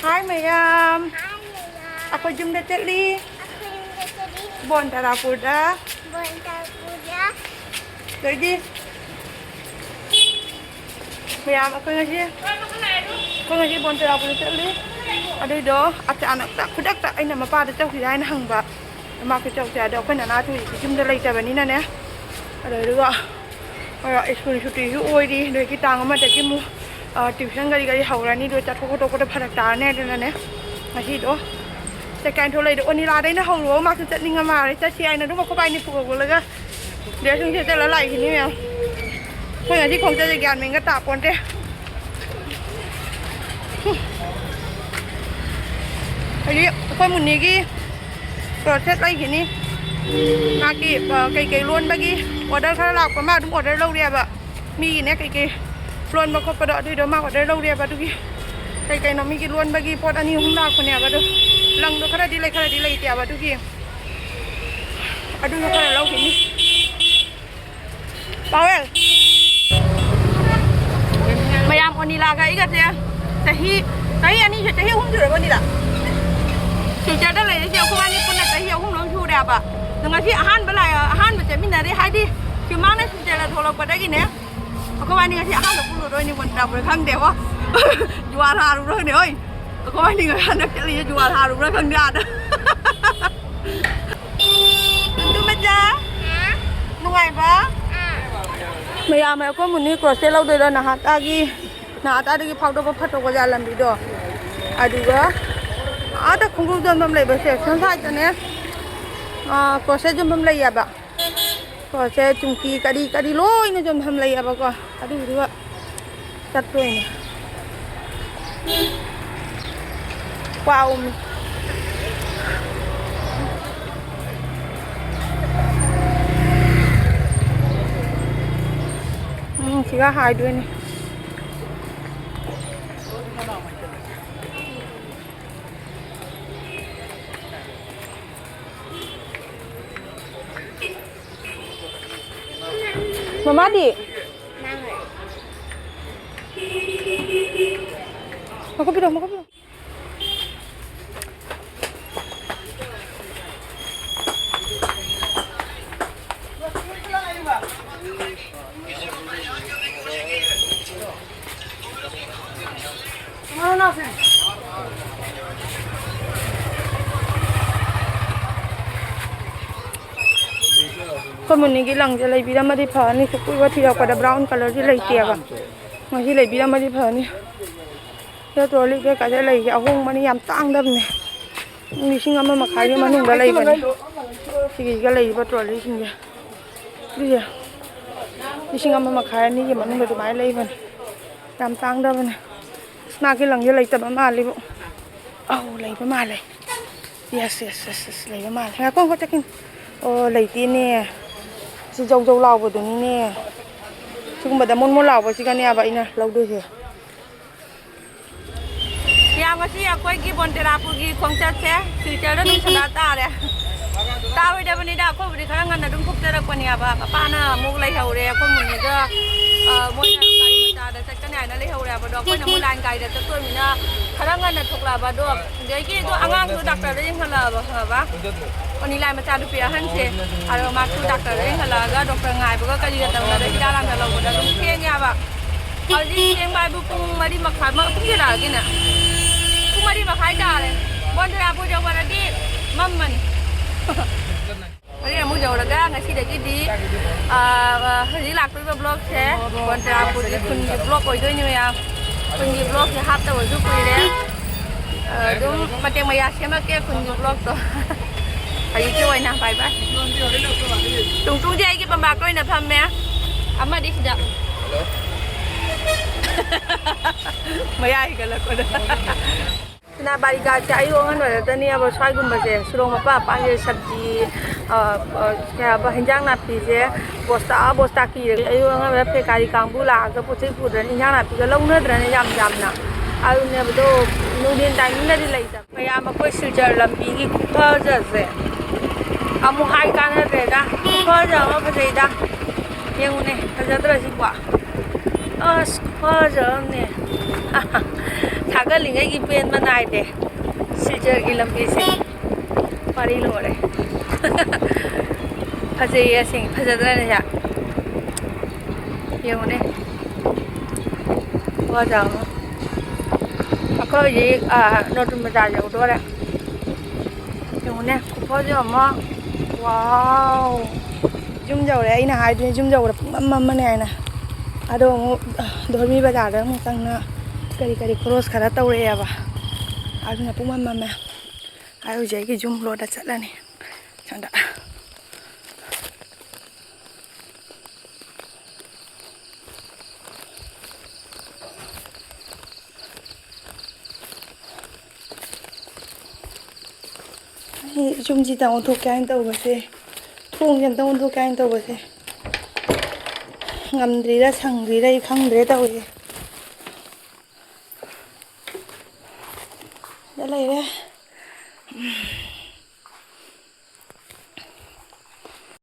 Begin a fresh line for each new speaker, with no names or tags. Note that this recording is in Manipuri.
Hai Mayam. Aku jum da Chatle. Bantrapur da. Jadi Mayam aku ngaji Bantrapur da Chatle. Ada do acha anak tak kudak tak aina mapa da chau si dai na hang ba. Ma ke chau sia do ko na na thu jum da lai ta ba ni na ne. Ada do school shuti hu oi di do ki tang ma da ki mu tuition gari hau ra ni do cha thok to ko da pharak ta ne de na ne. Ngaji do Second thôi lấy được Anila đấy nó hồng lúa mà thực chất linh mà đấy cha chị anh nó đúng mà có bay đi phù rồi cơ để chúng ta là lại thì như nào thôi là chỉ không cho chị mình cái tạp con thế đấy coi một ní cái process đây thì ní là cái luôn bác cái order khá là mà đúng order lâu đẹp ạ mi này cái luôn mà có phải đợi đi đâu mà order lâu đẹp ạ đúng cái nó mi cái luôn bác cái pot anh không nào con nè ạ đâu lăng do khara dilai tiya ba tu ki adu no khara lau kini Pavel Mayam Anila ga iga te tahi ani je tahi hum jure Anila ti ja da lai je ko ani pun na tahi hum long chu da ba nga si ahan ba je min na ri hai di ki ma na si je la tholok ba da ki ne ko ani nga si ahan lo pu lo do ni Bantrapur khang de wa juara ru ro ne oi có anh người ăn được cái gì chùa thà đúng rồi không ra đó tôi mất giá nuôi ba mày có một ní cross lâu rồi đó nè hạt agi cái phao đó có phát đâu có ra làm gì đó được á ta không có dâm bầm lấy bớt sẽ sáng thay cho nè cross dâm bầm lấy à bà cross chung kỳ cái đi lôi nó dâm bầm lấy à bà coi được á chặt rồi nè Wow. Chỉ có hai đứa này. Mama đi. Mau kopi dong. Còn một cái lằngจะlấy bí đam mà đi phở này cũng có thì là quả brown color thì lấy tiệp à mà khi lấy bí đam mà đi phở này cho tôi lấy cái sẽ lấy cái áo hung mà đi làm tăng đâm này đi xin ngắm mà khai nhưng mà nung đã lấy vậy thì cái lấy bắt rồi lấy xin gì đi giờ đi xin ngắm mà khai này mà nung được máy lấy vậy làm tăng đâm này mà cái lằngจะlấy tập mà lấy bộ lấy mà lấy yes lấy mà lấy con có chắc lấy tiền nè chỉ dâu lau vào tụi nè chứ không phải muốn lau vào chỉ cái này vậy nè lau được rồi yang masih aku lagi Bantrapur lagi kongcat saya cerita dah nung sedata deh tahu dah benda dah aku beri karangan dah dungkup dah aku ni apa na mulai haure aku mungkin je mulai kali macam ada sekarang ni ada lagi haure apa dok aku nak mulai kali dah tu mina karangan dah thuk lah apa dok jadi itu angang tu doktor dah yang halah apa Anila macam tu pihak hanse ada maktu doktor dah yang halah agak doktor ngai bukan kali dah tahu dah kita dalam dah lalu dah mungkin ni apa kalau yang baru pun mari makan mak pun dia lagi nak mari makai dah le. Bantrapur jauh mana di? Mamman. Mari kamu jauh lagi, ngasih lagi di. Hari laku di blog saya. Bantrapur di pun di blog itu ni ya. Pun di blog saya hafta wujud pun dia. Dum macam maya siapa ke pun di blog tu. Hari itu wajah nampai bah. Tunggu je lagi pembakar ni paham ya? Amma di sini. Maya ikan aku dah. Nah, balik aja ayo kan ada tadi apa soal gumba je, surung apa panggil sabji, kayak apa hinjang napi je, bosta kiri, ayo kan ada pekari kambu lah, ke putih putih hinjang napi, kalau udah terane jam na, ayo ni betul nudin time ni dari lagi. Kayak apa kau sejar lampi ni kupa je, kamu hai kan ada dah, kupa je apa je dah, yang ni kerja terus buat. ꯑꯁ ꯐꯖꯕꯅꯦ ꯊꯥꯒꯠꯂꯤꯉꯩꯒꯤ ꯄꯦꯟꯕ ꯅꯥꯏꯗꯦ ꯁꯤꯜꯆꯔꯒꯤ ꯂꯝꯕꯤꯁꯦ ꯋꯥꯔꯤ ꯂꯣꯏꯔꯦ ꯐꯖꯩꯌꯦ ꯑꯁꯦꯡ ꯐꯖꯗ꯭ꯔꯅꯦ ꯌꯦꯡꯉꯨꯅꯦ ꯐꯖꯕ ꯑꯩꯈꯣꯏ ꯍꯧꯖꯤꯛ ꯅꯣꯇꯨꯟ ꯕꯖꯥꯔ ꯌꯧꯗꯣꯔꯦ ꯌꯦꯡꯉꯨꯅꯦ ꯈꯨꯐꯖ ꯑꯃ ꯋꯥꯎ ꯌꯨꯝ ꯌꯧꯔꯦ ꯑꯩꯅ ꯍꯥꯏꯗꯣꯏꯅꯦ ꯌꯨꯝ ꯌꯧꯔꯦ ꯄꯨꯡꯃꯝ ꯃꯝꯃꯅꯦ ꯍꯥꯏꯅ ꯑꯗꯣ ꯑꯃꯨꯛ ꯙꯣꯔꯃꯤ ꯕꯖꯥꯔꯗ ꯑꯃꯨꯛ ꯆꯪꯅ ꯀꯔꯤ ꯈꯣꯔꯣꯁ ꯈꯔ ꯇꯧꯔꯛꯑꯦꯕ ꯑꯗꯨꯅ ꯄꯨꯡꯃꯝ ꯃꯝꯃꯦ ꯑꯩ ꯍꯧꯖꯤꯛ ꯑꯩꯒꯤ ꯌꯨꯝ ꯂꯣꯗ ꯆꯠꯂꯅꯤ ꯁꯣꯝꯗ ꯌꯨꯝꯁꯤꯗ ꯑꯣꯟꯊꯣꯛꯀꯦ ꯍꯥꯏꯅ ꯇꯧꯕꯁꯦ ꯊꯣꯡꯁꯦ ꯑꯝꯇ ꯑꯣꯟꯊꯣꯛꯀꯦ ꯍꯥꯏꯅ ꯇꯧꯕꯁꯦ ꯉꯝꯗ꯭ꯔꯤꯔꯥ ꯁꯪꯗ꯭ꯔꯤꯔꯥ ꯑꯩ ꯈꯪꯗ꯭ꯔꯦ ꯇꯧꯔꯤꯁꯦ ꯂꯩꯔꯦ